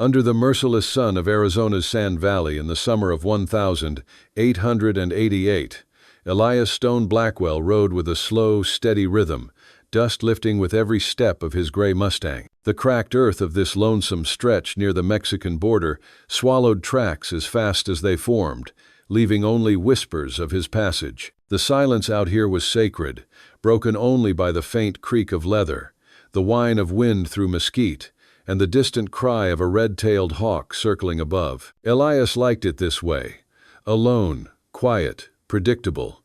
Under the merciless sun of Arizona's Sand Valley in the summer of 1888, Elias Stone Blackwell rode with a slow, steady rhythm, dust lifting with every step of his gray Mustang. The cracked earth of this lonesome stretch near the Mexican border swallowed tracks as fast as they formed, leaving only whispers of his passage. The silence out here was sacred, broken only by the faint creak of leather, the whine of wind through mesquite, and the distant cry of a red-tailed hawk circling above. Elias liked it this way, alone, quiet, predictable.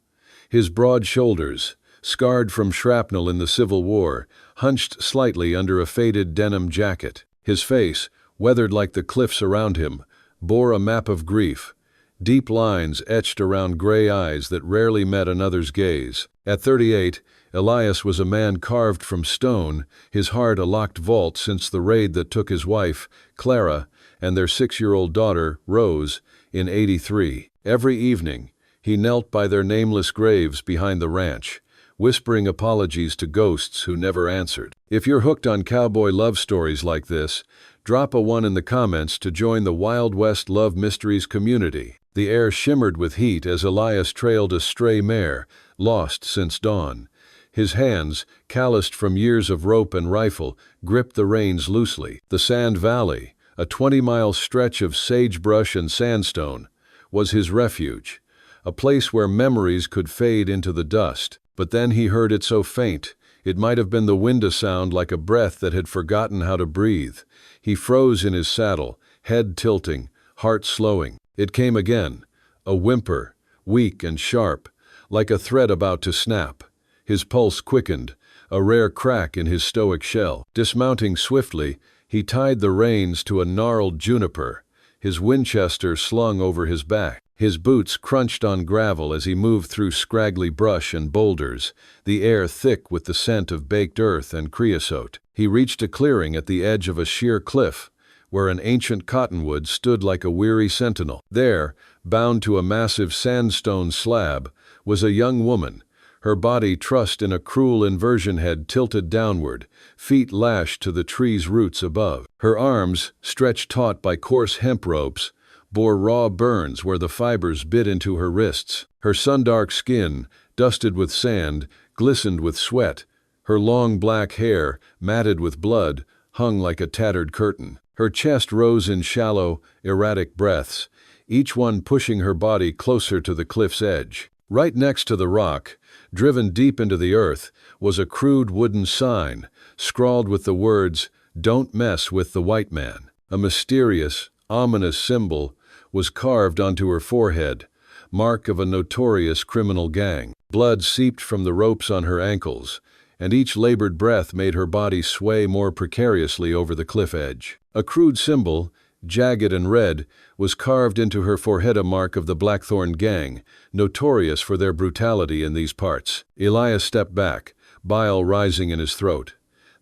His broad shoulders, scarred from shrapnel in the Civil War, hunched slightly under a faded denim jacket. His face, weathered like the cliffs around him, bore a map of grief, deep lines etched around gray eyes that rarely met another's gaze. At 38, Elias was a man carved from stone, his heart a locked vault since the raid that took his wife, Clara, and their 6-year-old daughter, Rose, in '83. Every evening, he knelt by their nameless graves behind the ranch, whispering apologies to ghosts who never answered. If you're hooked on cowboy love stories like this, drop a 1 in the comments to join the Wild West Love Mysteries community. The air shimmered with heat as Elias trailed a stray mare, lost since dawn. His hands, calloused from years of rope and rifle, gripped the reins loosely. The Sand Valley, a 20-mile stretch of sagebrush and sandstone, was his refuge, a place where memories could fade into the dust. But then he heard it so faint, it might have been the wind, a sound like a breath that had forgotten how to breathe. He froze in his saddle, head tilting, heart slowing. It came again, a whimper, weak and sharp, like a thread about to snap. His pulse quickened, a rare crack in his stoic shell. Dismounting swiftly, he tied the reins to a gnarled juniper, his Winchester slung over his back. His boots crunched on gravel as he moved through scraggly brush and boulders, the air thick with the scent of baked earth and creosote. He reached a clearing at the edge of a sheer cliff, where an ancient cottonwood stood like a weary sentinel. There, bound to a massive sandstone slab, was a young woman, her body trussed in a cruel inversion head tilted downward, feet lashed to the tree's roots above. Her arms, stretched taut by coarse hemp ropes, bore raw burns where the fibers bit into her wrists. Her sun-dark skin, dusted with sand, glistened with sweat. Her long black hair, matted with blood, hung like a tattered curtain. Her chest rose in shallow, erratic breaths, each one pushing her body closer to the cliff's edge. Right next to the rock, driven deep into the earth, was a crude wooden sign, scrawled with the words, "Don't mess with the white man." A mysterious, ominous symbol was carved onto her forehead, mark of a notorious criminal gang. Blood seeped from the ropes on her ankles, and each labored breath made her body sway more precariously over the cliff edge. A crude symbol, jagged and red, was carved into her forehead, a mark of the Blackthorn gang, notorious for their brutality in these parts. Elias stepped back, bile rising in his throat.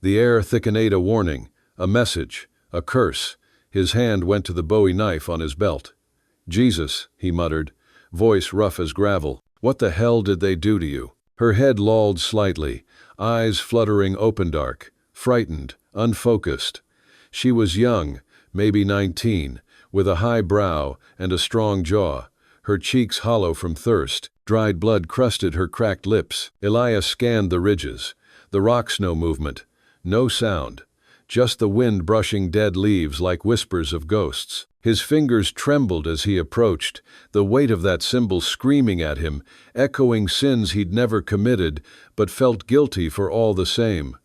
The air thickened, a warning, a message, a curse. His hand went to the Bowie knife on his belt. "Jesus," he muttered, voice rough as gravel. "What the hell did they do to you?" Her head lolled slightly, eyes fluttering open dark, frightened, unfocused. She was young, maybe 19, with a high brow and a strong jaw, her cheeks hollow from thirst. Dried blood crusted her cracked lips. Elias scanned the ridges, the rock snow movement. No sound, just the wind brushing dead leaves like whispers of ghosts. His fingers trembled as he approached, the weight of that symbol screaming at him, echoing sins he'd never committed, but felt guilty for all the same.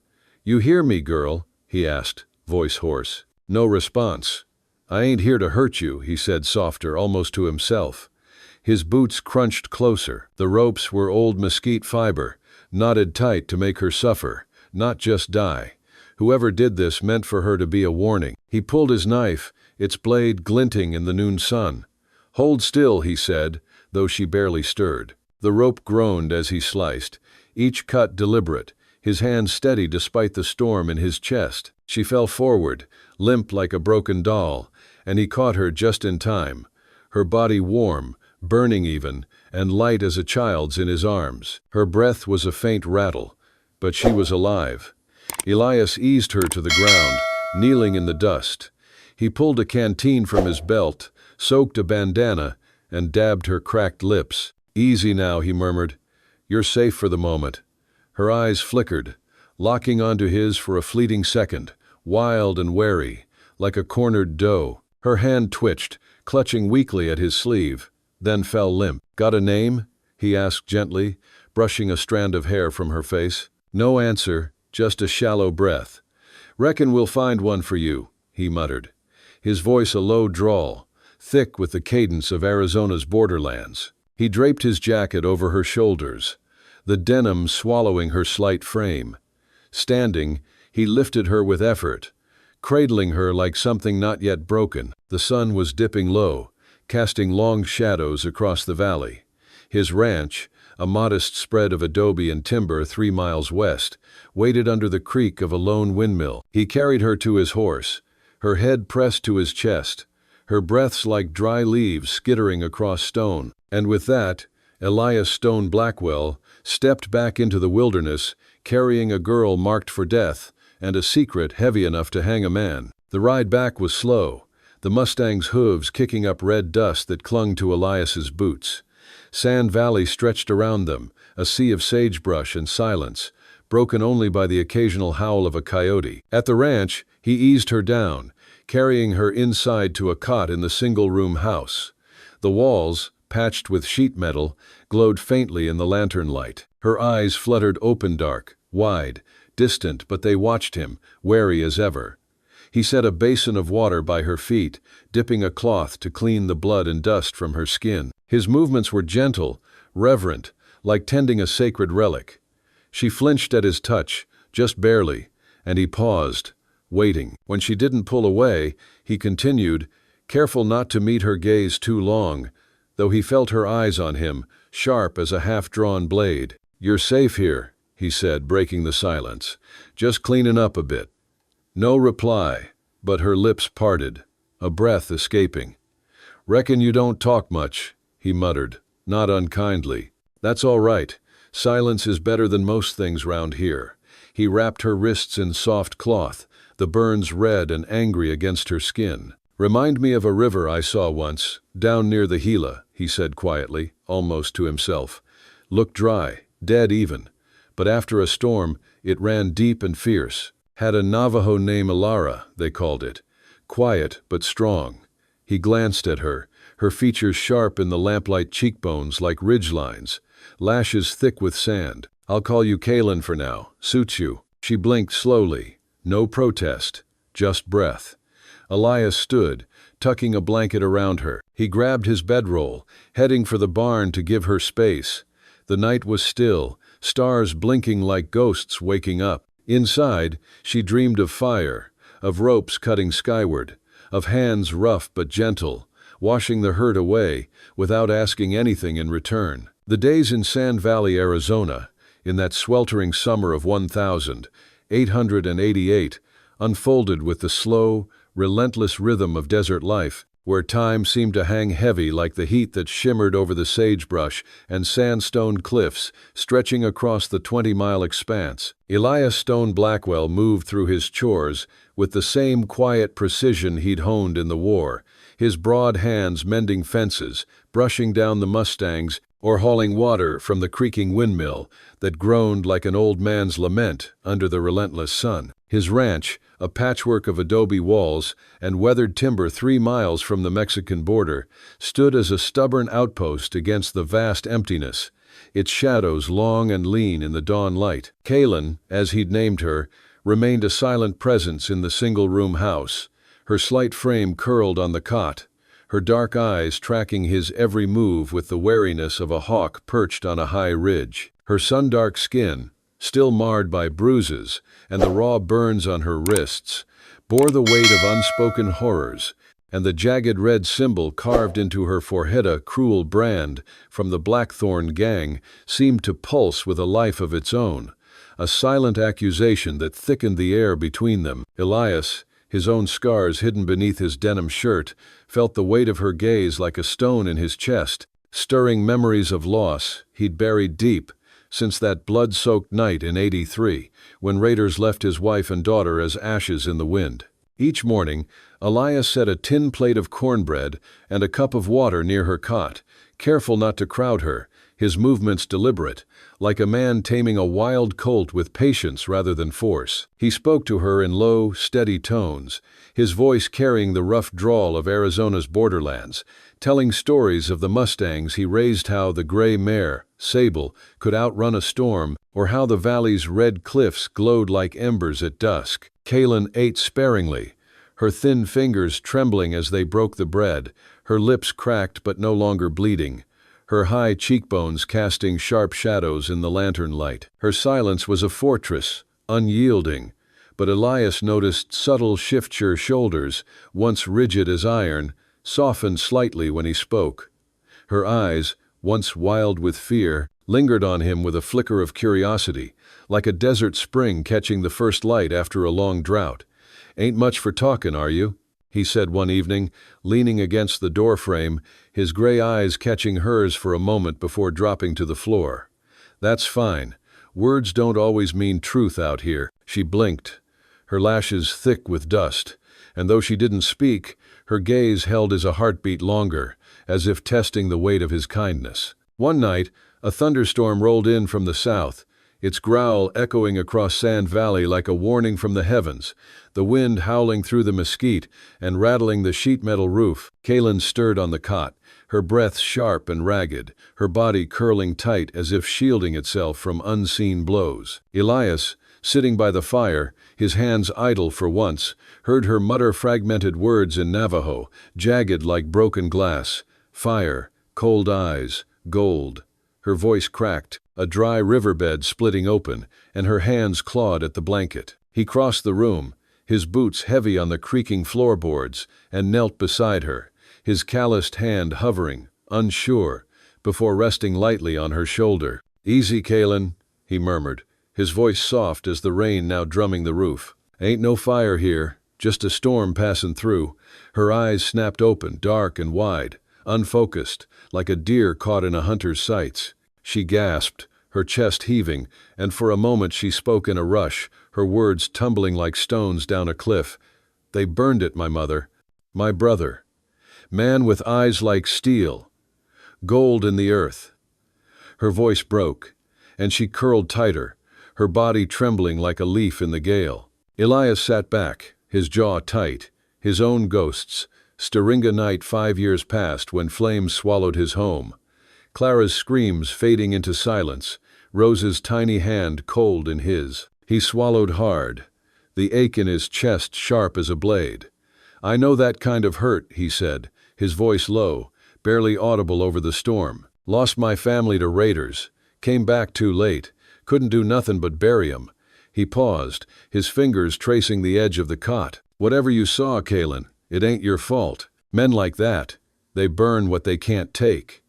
"You hear me, girl?" he asked, voice hoarse. No response. "I ain't here to hurt you," he said softer, almost to himself. His boots crunched closer. The ropes were old mesquite fiber, knotted tight to make her suffer, not just die. Whoever did this meant for her to be a warning. He pulled his knife, its blade glinting in the noon sun. "Hold still," he said, though she barely stirred. The rope groaned as he sliced, each cut deliberate, his hand steady despite the storm in his chest. She fell forward, limp like a broken doll, and he caught her just in time, her body warm, burning even, and light as a child's in his arms. Her breath was a faint rattle, but she was alive. Elias eased her to the ground, kneeling in the dust. He pulled a canteen from his belt, soaked a bandana, and dabbed her cracked lips. "Easy now," he murmured. "You're safe for the moment." Her eyes flickered, locking onto his for a fleeting second, wild and wary, like a cornered doe. Her hand twitched, clutching weakly at his sleeve, then fell limp. "Got a name?" he asked gently, brushing a strand of hair from her face. No answer, just a shallow breath. "Reckon we'll find one for you," he muttered, his voice a low drawl, thick with the cadence of Arizona's borderlands. He draped his jacket over her shoulders, the denim swallowing her slight frame. Standing, he lifted her with effort, cradling her like something not yet broken. The sun was dipping low, casting long shadows across the valley. His ranch, a modest spread of adobe and timber 3 miles west, waited under the creak of a lone windmill. He carried her to his horse, her head pressed to his chest, her breaths like dry leaves skittering across stone. And with that, Elias Stone Blackwell stepped back into the wilderness, carrying a girl marked for death and a secret heavy enough to hang a man. The ride back was slow, the Mustang's hooves kicking up red dust that clung to Elias's boots. Sand Valley stretched around them, a sea of sagebrush and silence, broken only by the occasional howl of a coyote. At the ranch, he eased her down, carrying her inside to a cot in the single-room house. The walls, patched with sheet metal, glowed faintly in the lantern light. Her eyes fluttered open dark, wide, distant, but they watched him, wary as ever. He set a basin of water by her feet, dipping a cloth to clean the blood and dust from her skin. His movements were gentle, reverent, like tending a sacred relic. She flinched at his touch, just barely, and he paused, waiting. When she didn't pull away, he continued, careful not to meet her gaze too long, though he felt her eyes on him, sharp as a half-drawn blade. "You're safe here," he said, breaking the silence. "Just cleaning up a bit." No reply, but her lips parted, a breath escaping. "Reckon you don't talk much," he muttered, not unkindly. "That's all right. Silence is better than most things round here." He wrapped her wrists in soft cloth, the burns red and angry against her skin. "Remind me of a river I saw once, down near the Gila," he said quietly, almost to himself. "Looked dry, dead even, but after a storm, it ran deep and fierce. Had a Navajo name Ilara, they called it. Quiet but strong." He glanced at her, her features sharp in the lamplight cheekbones like ridgelines, lashes thick with sand. "I'll call you Kaylin for now. Suits you." She blinked slowly. No protest, just breath. Elias stood, tucking a blanket around her. He grabbed his bedroll, heading for the barn to give her space. The night was still, stars blinking like ghosts waking up. Inside, she dreamed of fire, of ropes cutting skyward, of hands rough but gentle, washing the hurt away without asking anything in return. The days in Sand Valley, Arizona, in that sweltering summer of 1888, unfolded with the slow, relentless rhythm of desert life, where time seemed to hang heavy like the heat that shimmered over the sagebrush and sandstone cliffs stretching across the 20-mile expanse. Elias Stone Blackwell moved through his chores with the same quiet precision he'd honed in the war, his broad hands mending fences, brushing down the Mustangs, or hauling water from the creaking windmill that groaned like an old man's lament under the relentless sun. His ranch, a patchwork of adobe walls and weathered timber 3 miles from the Mexican border, stood as a stubborn outpost against the vast emptiness, its shadows long and lean in the dawn light. Kaylin, as he'd named her, remained a silent presence in the single-room house, her slight frame curled on the cot, her dark eyes tracking his every move with the wariness of a hawk perched on a high ridge. Her sun-dark skin, still marred by bruises and the raw burns on her wrists, bore the weight of unspoken horrors, and the jagged red symbol carved into her forehead, a cruel brand from the Blackthorn gang, seemed to pulse with a life of its own, a silent accusation that thickened the air between them. Elias, his own scars hidden beneath his denim shirt, felt the weight of her gaze like a stone in his chest, stirring memories of loss he'd buried deep since that blood-soaked night in '83, when raiders left his wife and daughter as ashes in the wind. Each morning, Elias set a tin plate of cornbread and a cup of water near her cot, careful not to crowd her, his movements deliberate, like a man taming a wild colt with patience rather than force. He spoke to her in low, steady tones, his voice carrying the rough drawl of Arizona's borderlands, telling stories of the mustangs he raised, how the gray mare, Sable, could outrun a storm, or how the valley's red cliffs glowed like embers at dusk. Kaylin ate sparingly, her thin fingers trembling as they broke the bread, her lips cracked but no longer bleeding, her high cheekbones casting sharp shadows in the lantern light. Her silence was a fortress, unyielding, but Elias noticed subtle shifts. Her shoulders, once rigid as iron, softened slightly when he spoke. Her eyes, once wild with fear, lingered on him with a flicker of curiosity, like a desert spring catching the first light after a long drought. "Ain't much for talkin', are you?" he said one evening, leaning against the doorframe, his gray eyes catching hers for a moment before dropping to the floor. "That's fine. Words don't always mean truth out here." She blinked, her lashes thick with dust, and though she didn't speak, her gaze held his heartbeat longer, as if testing the weight of his kindness. One night, a thunderstorm rolled in from the south, its growl echoing across Sand Valley like a warning from the heavens, the wind howling through the mesquite and rattling the sheet metal roof. Kaylin stirred on the cot, her breath sharp and ragged, her body curling tight as if shielding itself from unseen blows. Elias, sitting by the fire, his hands idle for once, heard her mutter fragmented words in Navajo, jagged like broken glass. Fire, cold eyes, gold. Her voice cracked, a dry riverbed splitting open, and her hands clawed at the blanket. He crossed the room, his boots heavy on the creaking floorboards, and knelt beside her, his calloused hand hovering, unsure, before resting lightly on her shoulder. "Easy, Kaylin," he murmured, his voice soft as the rain now drumming the roof. "Ain't no fire here, just a storm passing through." Her eyes snapped open, dark and wide, unfocused, like a deer caught in a hunter's sights. She gasped, her chest heaving, and for a moment she spoke in a rush, her words tumbling like stones down a cliff. "They burned it, my mother. My brother. Man with eyes like steel. Gold in the earth." Her voice broke, and she curled tighter, her body trembling like a leaf in the gale. Elias sat back, his jaw tight, his own ghosts, Staringa night 5 years past when flames swallowed his home. Clara's screams fading into silence, Rose's tiny hand cold in his. He swallowed hard, the ache in his chest sharp as a blade. "I know that kind of hurt," he said, his voice low, barely audible over the storm. "Lost my family to raiders. Came back too late. Couldn't do nothing but bury 'em." He paused, his fingers tracing the edge of the cot. "Whatever you saw, Kaylin, it ain't your fault. Men like that, they burn what they can't take."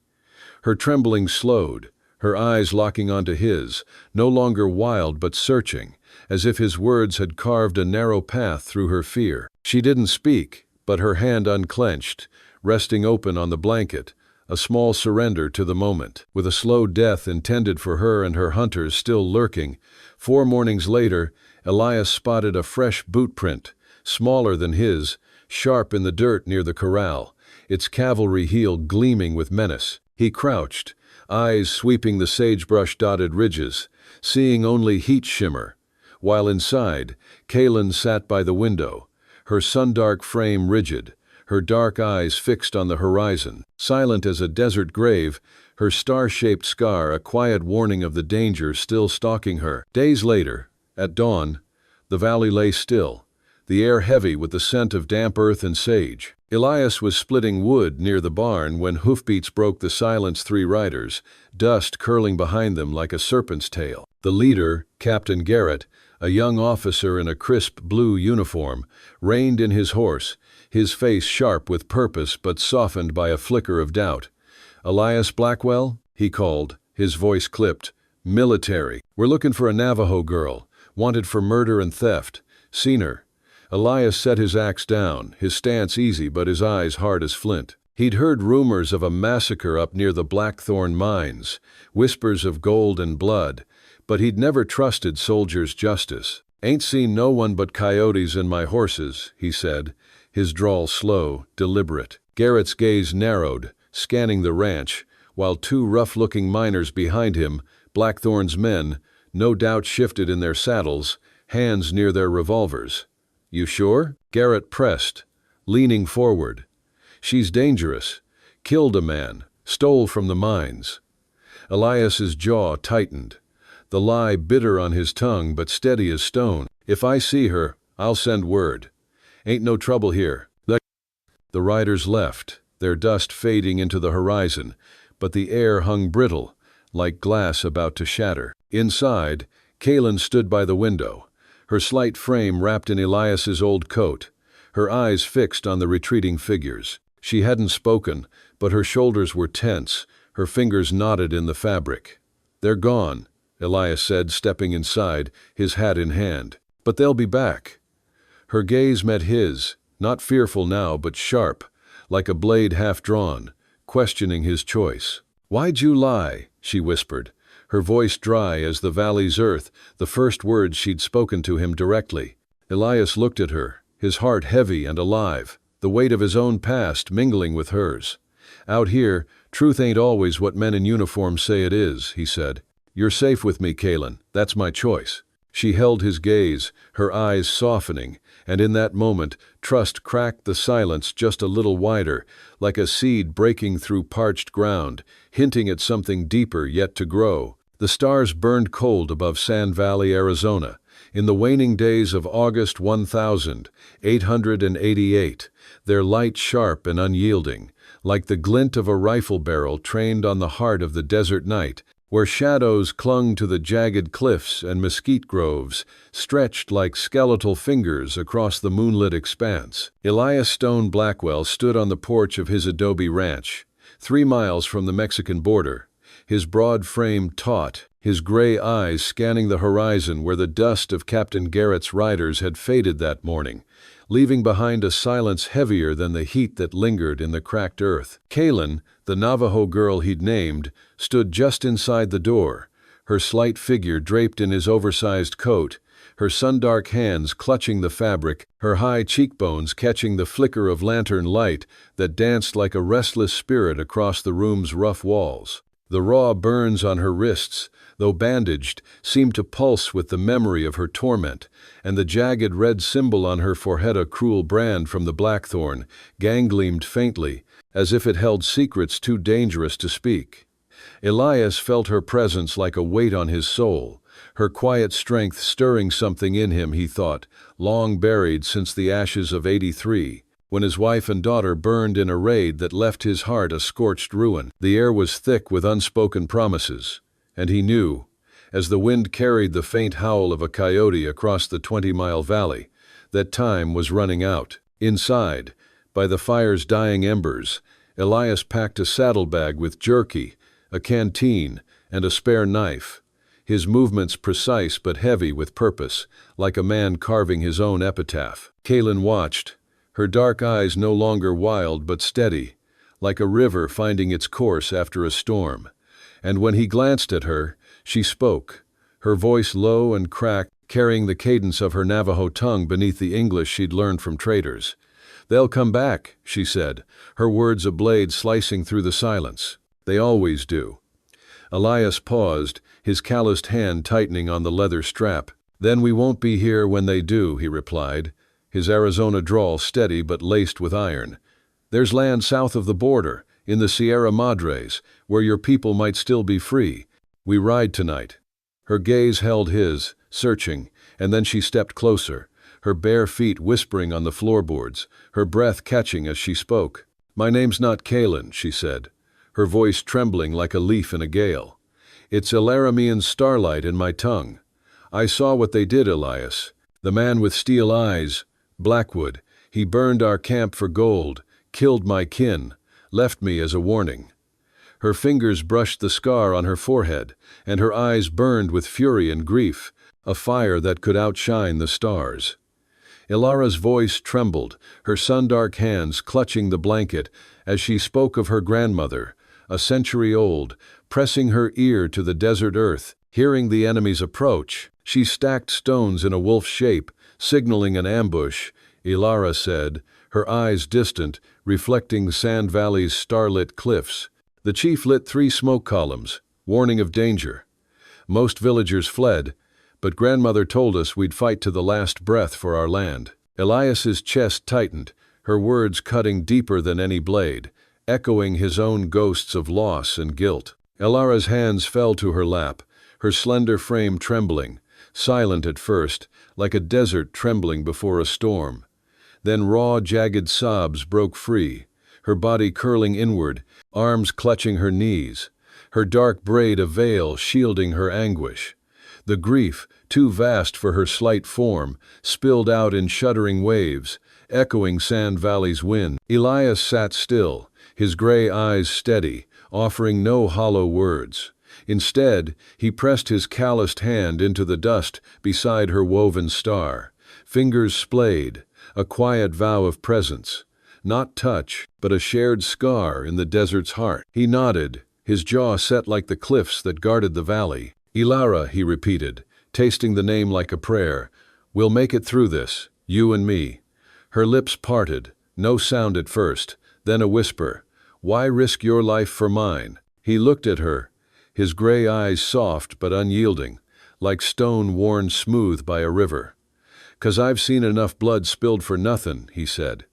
Her trembling slowed, her eyes locking onto his, no longer wild but searching, as if his words had carved a narrow path through her fear. She didn't speak, but her hand unclenched, resting open on the blanket, a small surrender to the moment. With a slow death intended for her and her hunters still lurking, 4 mornings later, Elias spotted a fresh boot print, smaller than his, sharp in the dirt near the corral, its cavalry heel gleaming with menace. He crouched, eyes sweeping the sagebrush-dotted ridges, seeing only heat shimmer, while inside, Kaylin sat by the window, her sun-dark frame rigid, her dark eyes fixed on the horizon, silent as a desert grave, her star-shaped scar a quiet warning of the danger still stalking her. Days later, at dawn, the valley lay still, the air heavy with the scent of damp earth and sage. Elias was splitting wood near the barn when hoofbeats broke the silence. 3 riders, dust curling behind them like a serpent's tail. The leader, Captain Garrett, a young officer in a crisp blue uniform, reined in his horse, his face sharp with purpose but softened by a flicker of doubt. "Elias Blackwell?" he called, his voice clipped. "Military. We're looking for a Navajo girl, wanted for murder and theft. Seen her." Elias set his axe down, his stance easy but his eyes hard as flint. He'd heard rumors of a massacre up near the Blackthorn mines, whispers of gold and blood, but he'd never trusted soldiers' justice. "Ain't seen no one but coyotes and my horses," he said, his drawl slow, deliberate. Garrett's gaze narrowed, scanning the ranch, while two rough-looking miners behind him, Blackthorn's men, no doubt shifted in their saddles, hands near their revolvers. "You sure?" Garrett pressed, leaning forward. "She's dangerous. Killed a man, stole from the mines." Elias's jaw tightened, the lie bitter on his tongue but steady as stone. "If I see her, I'll send word. Ain't no trouble here." The riders left, their dust fading into the horizon, but the air hung brittle, like glass about to shatter. Inside, Kaylin stood by the window, her slight frame wrapped in Elias's old coat, her eyes fixed on the retreating figures. She hadn't spoken, but her shoulders were tense, her fingers knotted in the fabric. "They're gone," Elias said, stepping inside, his hat in hand. "But they'll be back." Her gaze met his, not fearful now, but sharp, like a blade half-drawn, questioning his choice. "Why'd you lie?" she whispered, her voice dry as the valley's earth, the first words she'd spoken to him directly. Elias looked at her, his heart heavy and alive, the weight of his own past mingling with hers. "Out here, truth ain't always what men in uniform say it is," he said. "You're safe with me, Kaylin. That's my choice." She held his gaze, her eyes softening, and in that moment, trust cracked the silence just a little wider, like a seed breaking through parched ground, hinting at something deeper yet to grow. The stars burned cold above Sand Valley, Arizona, in the waning days of August 1888, their light sharp and unyielding, like the glint of a rifle barrel trained on the heart of the desert night, where shadows clung to the jagged cliffs and mesquite groves, stretched like skeletal fingers across the moonlit expanse. Elias Stone Blackwell stood on the porch of his adobe ranch, 3 miles from the Mexican border, his broad frame taut, his gray eyes scanning the horizon where the dust of Captain Garrett's riders had faded that morning, leaving behind a silence heavier than the heat that lingered in the cracked earth. Kaylin, the Navajo girl he'd named, stood just inside the door, her slight figure draped in his oversized coat, her sun-dark hands clutching the fabric, her high cheekbones catching the flicker of lantern light that danced like a restless spirit across the room's rough walls. The raw burns on her wrists, though bandaged, seemed to pulse with the memory of her torment, and the jagged red symbol on her forehead, a cruel brand from the Blackthorn, gleamed faintly, as if it held secrets too dangerous to speak. Elias felt her presence like a weight on his soul, her quiet strength stirring something in him, he thought, long buried since the ashes of '83. When his wife and daughter burned in a raid that left his heart a scorched ruin. The air was thick with unspoken promises, and he knew, as the wind carried the faint howl of a coyote across the 20-mile valley, that time was running out. Inside, by the fire's dying embers, Elias packed a saddlebag with jerky, a canteen, and a spare knife, his movements precise but heavy with purpose, like a man carving his own epitaph. Kaylin watched, her dark eyes no longer wild but steady, like a river finding its course after a storm. And when he glanced at her, she spoke, her voice low and cracked, carrying the cadence of her Navajo tongue beneath the English she'd learned from traders. "They'll come back," she said, her words a blade slicing through the silence. "They always do." Elias paused, his calloused hand tightening on the leather strap. "Then we won't be here when they do," he replied, his Arizona drawl steady but laced with iron. "There's land south of the border, in the Sierra Madres, where your people might still be free. We ride tonight." Her gaze held his, searching, and then she stepped closer, her bare feet whispering on the floorboards, her breath catching as she spoke. "My name's not Kaylin," she said, her voice trembling like a leaf in a gale. "It's Ilaramean starlight in my tongue. I saw what they did, Elias. The man with steel eyes, Blackwood, he burned our camp for gold, killed my kin, left me as a warning." Her fingers brushed the scar on her forehead, and her eyes burned with fury and grief, a fire that could outshine the stars. Ilara's voice trembled, her sun-dark hands clutching the blanket as she spoke of her grandmother, a century old, pressing her ear to the desert earth. Hearing the enemy's approach, she stacked stones in a wolf shape, signaling an ambush, Ilara said, her eyes distant, reflecting Sand Valley's starlit cliffs. The chief lit 3 smoke columns, warning of danger. Most villagers fled, but grandmother told us we'd fight to the last breath for our land. Elias's chest tightened, her words cutting deeper than any blade, echoing his own ghosts of loss and guilt. Elara's hands fell to her lap, her slender frame trembling, silent at first, like a desert trembling before a storm. Then raw, jagged sobs broke free, her body curling inward, arms clutching her knees, her dark braid a veil shielding her anguish. The grief, too vast for her slight form, spilled out in shuddering waves, echoing Sand Valley's wind. Elias sat still, his gray eyes steady, offering no hollow words. Instead, he pressed his calloused hand into the dust beside her woven star, fingers splayed, a quiet vow of presence. Not touch, but a shared scar in the desert's heart. He nodded, his jaw set like the cliffs that guarded the valley. Elara, he repeated, tasting the name like a prayer. We'll make it through this, you and me. Her lips parted, no sound at first, then a whisper. Why risk your life for mine? He looked at her, his gray eyes soft but unyielding, like stone worn smooth by a river. 'Cause I've seen enough blood spilled for nothing, he said.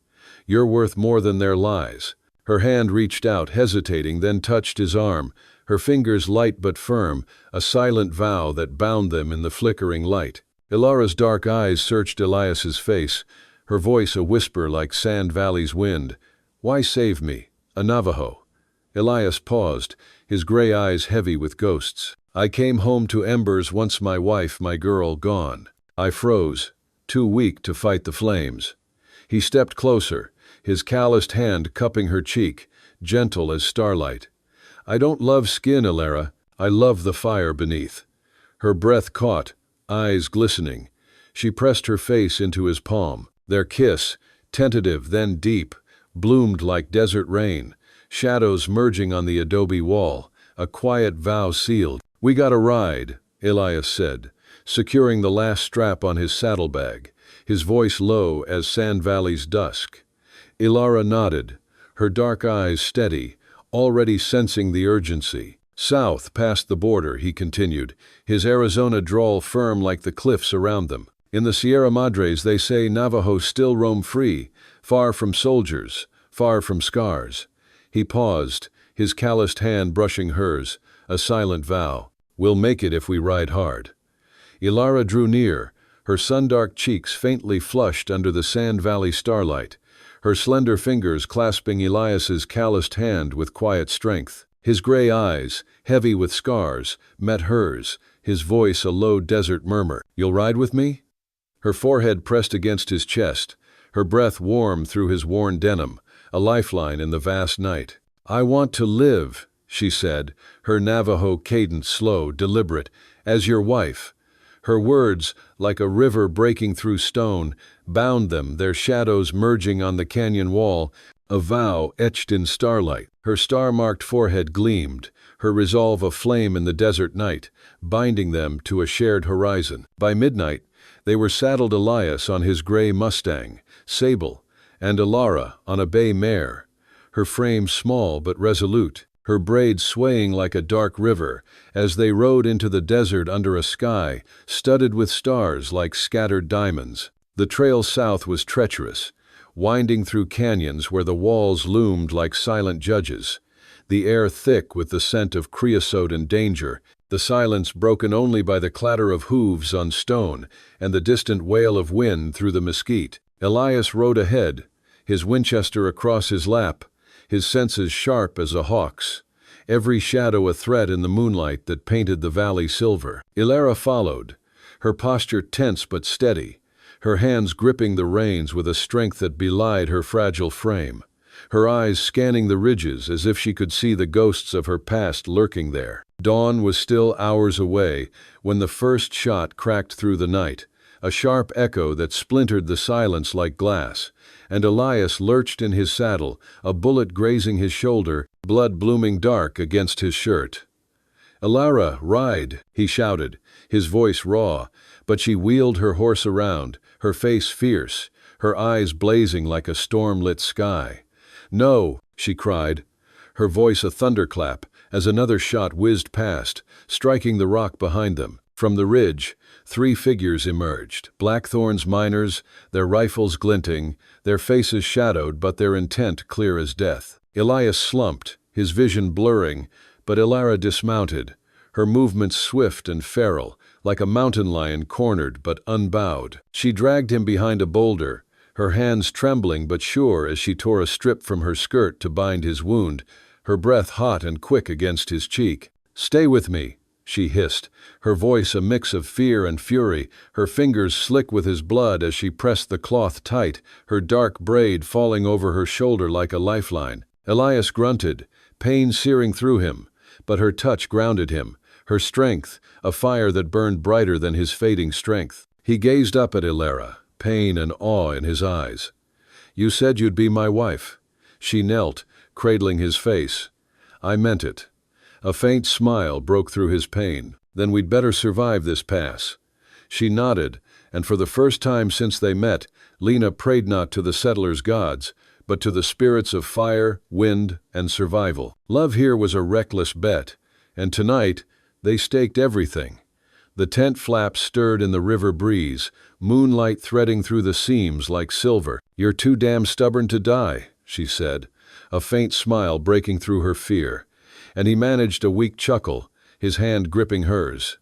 You're worth more than their lies. Her hand reached out, hesitating, then touched his arm, her fingers light but firm, a silent vow that bound them in the flickering light. Elara's dark eyes searched Elias's face, her voice a whisper like Sand Valley's wind. Why save me, a Navajo? Elias paused, his gray eyes heavy with ghosts. I came home to embers once my wife, my girl, gone. I froze, too weak to fight the flames. He stepped closer, his calloused hand cupping her cheek, gentle as starlight. I don't love skin, Elara, I love the fire beneath. Her breath caught, eyes glistening. She pressed her face into his palm. Their kiss, tentative then deep, bloomed like desert rain, shadows merging on the adobe wall, a quiet vow sealed. We got a ride, Elias said, securing the last strap on his saddlebag, his voice low as Sand Valley's dusk. Elara nodded, her dark eyes steady, already sensing the urgency. South, past the border, he continued, his Arizona drawl firm like the cliffs around them. In the Sierra Madres they say Navajos still roam free, far from soldiers, far from scars. He paused, his calloused hand brushing hers, a silent vow. We'll make it if we ride hard. Elara drew near, her sun-dark cheeks faintly flushed under the Sand Valley starlight, her slender fingers clasping Elias's calloused hand with quiet strength. His gray eyes, heavy with scars, met hers, his voice a low desert murmur. You'll ride with me? Her forehead pressed against his chest, her breath warm through his worn denim, a lifeline in the vast night. I want to live, she said, her Navajo cadence slow, deliberate, as your wife. Her words, like a river breaking through stone, bound them, their shadows merging on the canyon wall, a vow etched in starlight. Her star-marked forehead gleamed, her resolve aflame in the desert night, binding them to a shared horizon. By midnight, they were saddled, Elias on his gray Mustang, Sable, and Elara on a bay mare, her frame small but resolute, her braids swaying like a dark river as they rode into the desert under a sky studded with stars like scattered diamonds. The trail south was treacherous, winding through canyons where the walls loomed like silent judges, the air thick with the scent of creosote and danger, the silence broken only by the clatter of hooves on stone and the distant wail of wind through the mesquite. Elias rode ahead, his Winchester across his lap, his senses sharp as a hawk's, every shadow a threat in the moonlight that painted the valley silver. Elara followed, her posture tense but steady, her hands gripping the reins with a strength that belied her fragile frame, her eyes scanning the ridges as if she could see the ghosts of her past lurking there. Dawn was still hours away when the first shot cracked through the night, a sharp echo that splintered the silence like glass, and Elias lurched in his saddle, a bullet grazing his shoulder, blood blooming dark against his shirt. Elara, ride, he shouted, his voice raw, but she wheeled her horse around, her face fierce, her eyes blazing like a storm-lit sky. "No!" she cried, her voice a thunderclap, as another shot whizzed past, striking the rock behind them. From the ridge, 3 figures emerged, Blackthorn's miners, their rifles glinting, their faces shadowed but their intent clear as death. Elias slumped, his vision blurring, but Ilara dismounted, her movements swift and feral, like a mountain lion cornered but unbowed. She dragged him behind a boulder, her hands trembling but sure as she tore a strip from her skirt to bind his wound, her breath hot and quick against his cheek. "Stay with me," she hissed, her voice a mix of fear and fury, her fingers slick with his blood as she pressed the cloth tight, her dark braid falling over her shoulder like a lifeline. Elias grunted, pain searing through him, but her touch grounded him, her strength, a fire that burned brighter than his fading strength. He gazed up at Ilara, pain and awe in his eyes. "You said you'd be my wife." She knelt, cradling his face. "I meant it." A faint smile broke through his pain. "Then we'd better survive this pass." She nodded, and for the first time since they met, Lena prayed not to the settlers' gods, but to the spirits of fire, wind, and survival. Love here was a reckless bet, and tonight they staked everything. The tent flaps stirred in the river breeze, moonlight threading through the seams like silver. "You're too damn stubborn to die," she said, a faint smile breaking through her fear. And he managed a weak chuckle, his hand gripping hers.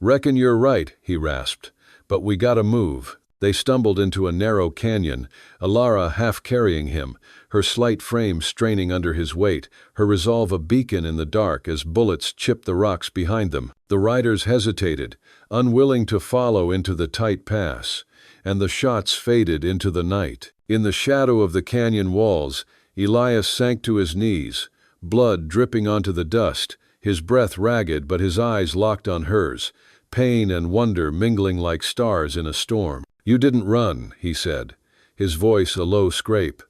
"Reckon you're right," he rasped, "but we gotta move." They stumbled into a narrow canyon, Ilara half carrying him, her slight frame straining under his weight, her resolve a beacon in the dark as bullets chipped the rocks behind them. The riders hesitated, unwilling to follow into the tight pass, and the shots faded into the night. In the shadow of the canyon walls, Elias sank to his knees, blood dripping onto the dust, his breath ragged but his eyes locked on hers, pain and wonder mingling like stars in a storm. "You didn't run," he said, his voice a low scrape.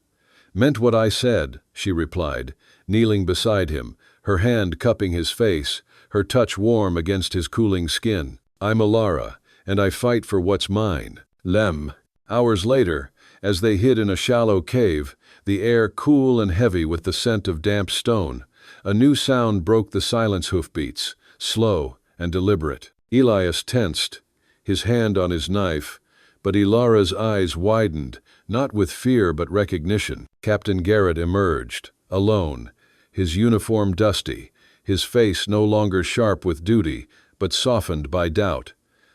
"Meant what I said," she replied, kneeling beside him, her hand cupping his face, her touch warm against his cooling skin. "I'm Ilara, and I fight for what's mine." Lem. Hours later, as they hid in a shallow cave, the air cool and heavy with the scent of damp stone, a new sound broke the silence. Hoofbeats, slow and deliberate. Elias tensed, his hand on his knife, but Ilara's eyes widened, not with fear but recognition. Captain Garrett emerged, alone, his uniform dusty, his face no longer sharp with duty, but softened by doubt.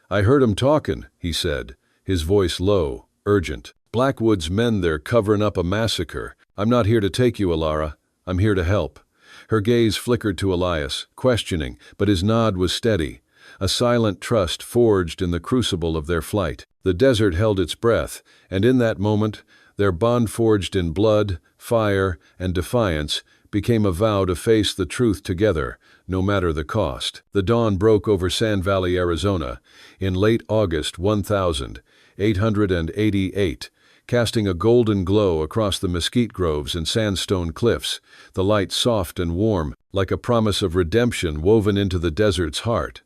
"I heard 'em talkin'," he said, his voice low, urgent. "Blackwood's men there coverin' up a massacre. I'm not here to take you, Ilara. I'm here to help." Her gaze flickered to Elias, questioning, but his nod was steady, a silent trust forged in the crucible of their flight. The desert held its breath, and in that moment, their bond forged in blood, fire, and defiance, became a vow to face the truth together, no matter the cost. The dawn broke over Sand Valley, Arizona, in late August 1888, casting a golden glow across the mesquite groves and sandstone cliffs, the light soft and warm, like a promise of redemption woven into the desert's heart.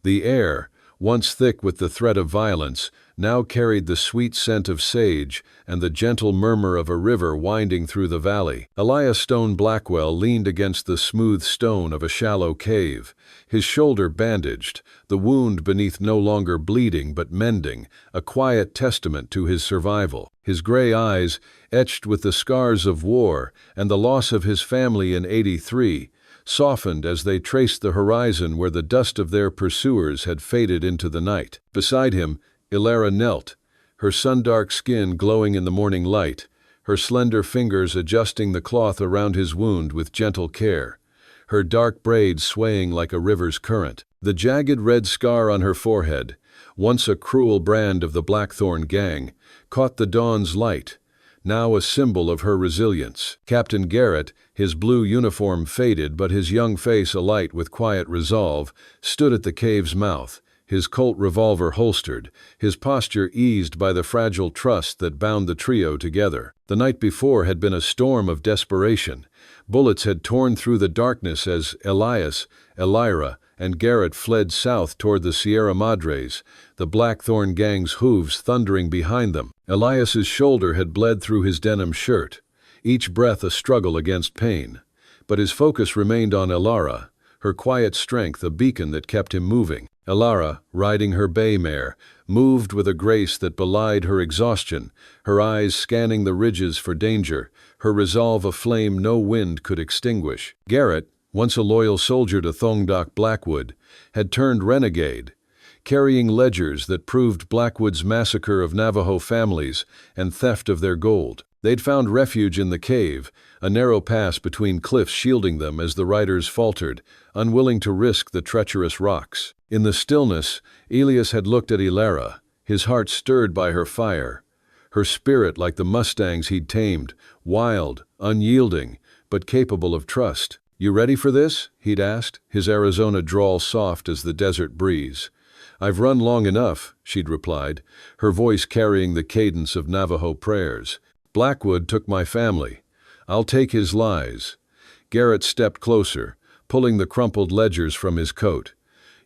The air, once thick with the threat of violence, now carried the sweet scent of sage and the gentle murmur of a river winding through the valley. Elias Stone Blackwell leaned against the smooth stone of a shallow cave, his shoulder bandaged, the wound beneath no longer bleeding but mending, a quiet testament to his survival. His gray eyes, etched with the scars of war and the loss of his family in '83, softened as they traced the horizon where the dust of their pursuers had faded into the night. Beside him, Ilara knelt, her sun-dark skin glowing in the morning light, her slender fingers adjusting the cloth around his wound with gentle care, her dark braids swaying like a river's current. The jagged red scar on her forehead, once a cruel brand of the Blackthorn gang, caught the dawn's light, now a symbol of her resilience. Captain Garrett, his blue uniform faded but his young face alight with quiet resolve, stood at the cave's mouth, his Colt revolver holstered, his posture eased by the fragile trust that bound the trio together. The night before had been a storm of desperation. Bullets had torn through the darkness as Elias, Elira, and Garrett fled south toward the Sierra Madres, the Blackthorn gang's hooves thundering behind them. Elias's shoulder had bled through his denim shirt, each breath a struggle against pain. But his focus remained on Elara, her quiet strength a beacon that kept him moving. Elara, riding her bay mare, moved with a grace that belied her exhaustion, her eyes scanning the ridges for danger, her resolve a flame no wind could extinguish. Garrett, once a loyal soldier to Thongdok Blackwood, had turned renegade, carrying ledgers that proved Blackwood's massacre of Navajo families and theft of their gold. They'd found refuge in the cave, a narrow pass between cliffs shielding them as the riders faltered, unwilling to risk the treacherous rocks. In the stillness, Elias had looked at Elara, his heart stirred by her fire, her spirit like the mustangs he'd tamed, wild, unyielding, but capable of trust. "You ready for this?" he'd asked, his Arizona drawl soft as the desert breeze. "I've run long enough," she'd replied, her voice carrying the cadence of Navajo prayers. "Blackwood took my family. I'll take his lies." Garrett stepped closer, pulling the crumpled ledgers from his coat.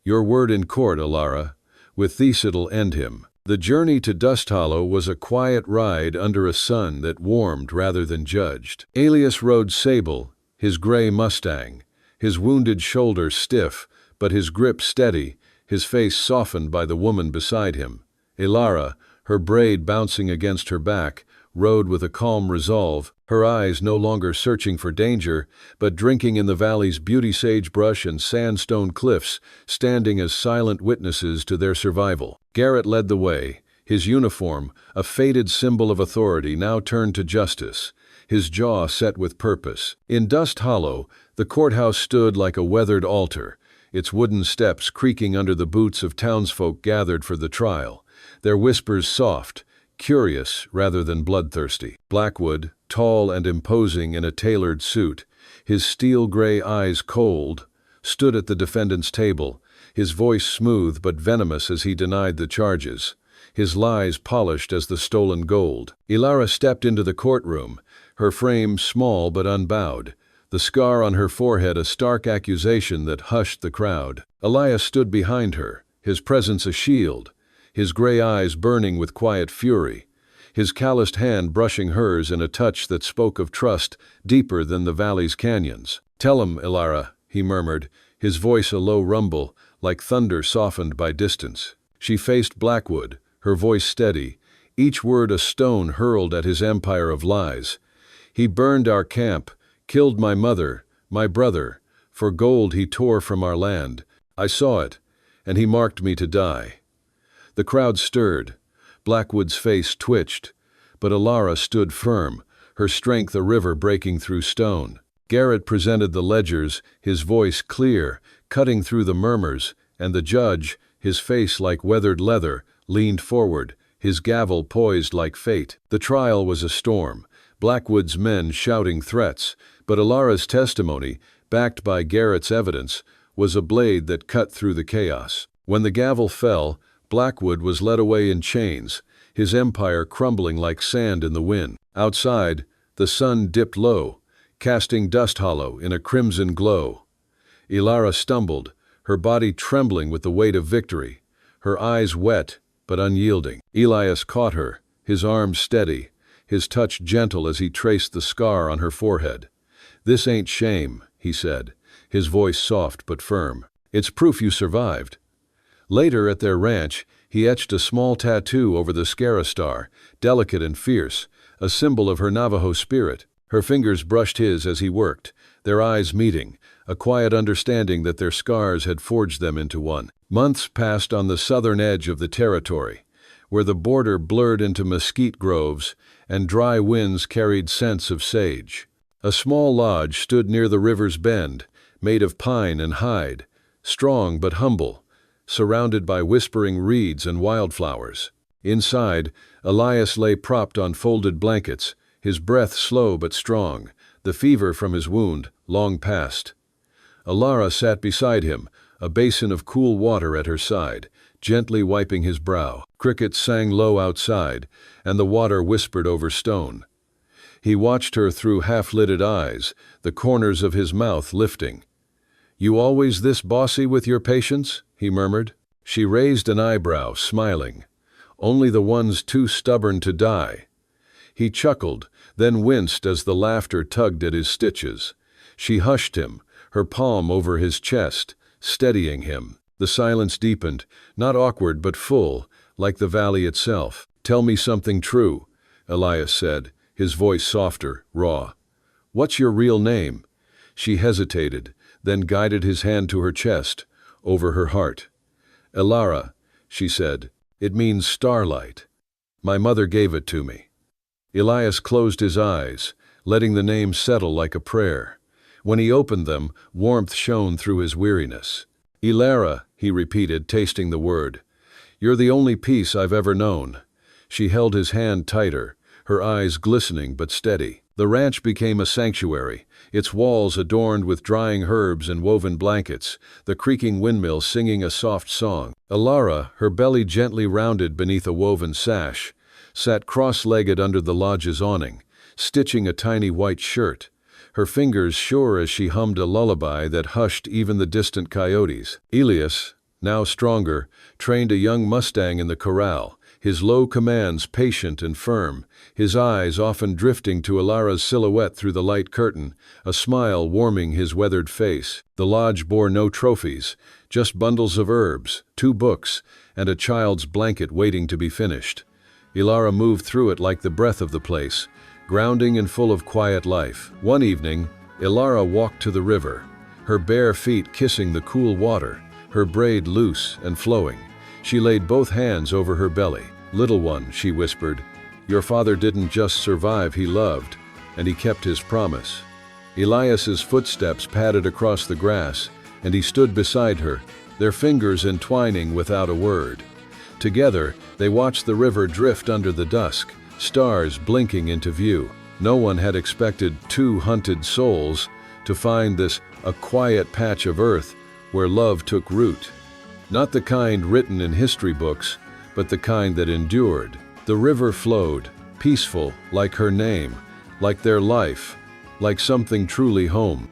"Your word in court, Elara. With this it'll end him." The journey to Dust Hollow was a quiet ride under a sun that warmed rather than judged. Elias rode Sable, his gray Mustang, his wounded shoulder stiff, but his grip steady, his face softened by the woman beside him. Elara, her braid bouncing against her back, rode with a calm resolve, her eyes no longer searching for danger, but drinking in the valley's beauty sagebrush and sandstone cliffs, standing as silent witnesses to their survival. Garrett led the way, his uniform, a faded symbol of authority, now turned to justice, his jaw set with purpose. In Dust Hollow, the courthouse stood like a weathered altar, its wooden steps creaking under the boots of townsfolk gathered for the trial, their whispers soft, curious rather than bloodthirsty. Blackwood, tall and imposing in a tailored suit, his steel-gray eyes cold, stood at the defendant's table, his voice smooth but venomous as he denied the charges, his lies polished as the stolen gold. Elara stepped into the courtroom, her frame small but unbowed, the scar on her forehead a stark accusation that hushed the crowd. Elias stood behind her, his presence a shield, his gray eyes burning with quiet fury, his calloused hand brushing hers in a touch that spoke of trust deeper than the valley's canyons. "Tell him, Elara," he murmured, his voice a low rumble, like thunder softened by distance. She faced Blackwood, her voice steady, each word a stone hurled at his empire of lies. "He burned our camp, killed my mother, my brother. For gold he tore from our land. I saw it, and he marked me to die." The crowd stirred. Blackwood's face twitched, but Elara stood firm, her strength a river breaking through stone. Garrett presented the ledgers, his voice clear, cutting through the murmurs, and the judge, his face like weathered leather, leaned forward, his gavel poised like fate. The trial was a storm, Blackwood's men shouting threats, but Elara's testimony, backed by Garrett's evidence, was a blade that cut through the chaos. When the gavel fell, Blackwood was led away in chains, his empire crumbling like sand in the wind. Outside, the sun dipped low, casting Dust Hollow in a crimson glow. Elara stumbled, her body trembling with the weight of victory, her eyes wet but unyielding. Elias caught her, his arms steady, his touch gentle as he traced the scar on her forehead. "This ain't shame," he said, his voice soft but firm. "It's proof you survived." Later at their ranch, he etched a small tattoo over the Scara star, delicate and fierce, a symbol of her Navajo spirit. Her fingers brushed his as he worked, their eyes meeting, a quiet understanding that their scars had forged them into one. Months passed on the southern edge of the territory, where the border blurred into mesquite groves and dry winds carried scents of sage. A small lodge stood near the river's bend, made of pine and hide, strong but humble, surrounded by whispering reeds and wildflowers. Inside, Elias lay propped on folded blankets, his breath slow but strong, the fever from his wound long past. Elara sat beside him, a basin of cool water at her side, gently wiping his brow. Crickets sang low outside, and the water whispered over stone. He watched her through half-lidded eyes, the corners of his mouth lifting. You always this bossy with your patients? He murmured. She raised an eyebrow, smiling. Only the ones too stubborn to die. He chuckled, then winced as the laughter tugged at his stitches. She hushed him, her palm over his chest, steadying him. The silence deepened, not awkward but full, like the valley itself. Tell me something true, Elias said, his voice softer, raw. What's your real name? She hesitated, then guided his hand to her chest, over her heart. Elara, she said. It means starlight. My mother gave it to me. Elias closed his eyes, letting the name settle like a prayer. When he opened them, warmth shone through his weariness. Elara, he repeated, tasting the word. You're the only peace I've ever known. She held his hand tighter, her eyes glistening but steady. The ranch became a sanctuary, its walls adorned with drying herbs and woven blankets, the creaking windmill singing a soft song. Elara, her belly gently rounded beneath a woven sash, sat cross-legged under the lodge's awning, stitching a tiny white shirt, her fingers sure as she hummed a lullaby that hushed even the distant coyotes. Elias, now stronger, trained a young mustang in the corral, his low commands patient and firm, his eyes often drifting to Elara's silhouette through the light curtain, a smile warming his weathered face. The lodge bore no trophies, just bundles of herbs, 2 books, and a child's blanket waiting to be finished. Elara moved through it like the breath of the place, grounding and full of quiet life. One evening, Elara walked to the river, her bare feet kissing the cool water, her braid loose and flowing. She laid both hands over her belly. Little one, she whispered, your father didn't just survive, he loved, and he kept his promise. Elias's footsteps padded across the grass, and he stood beside her, their fingers entwining without a word. Together, they watched the river drift under the dusk, stars blinking into view. No one had expected 2 hunted souls to find this a quiet patch of earth where love took root. Not the kind written in history books, but the kind that endured. The river flowed, peaceful, like her name, like their life, like something truly home.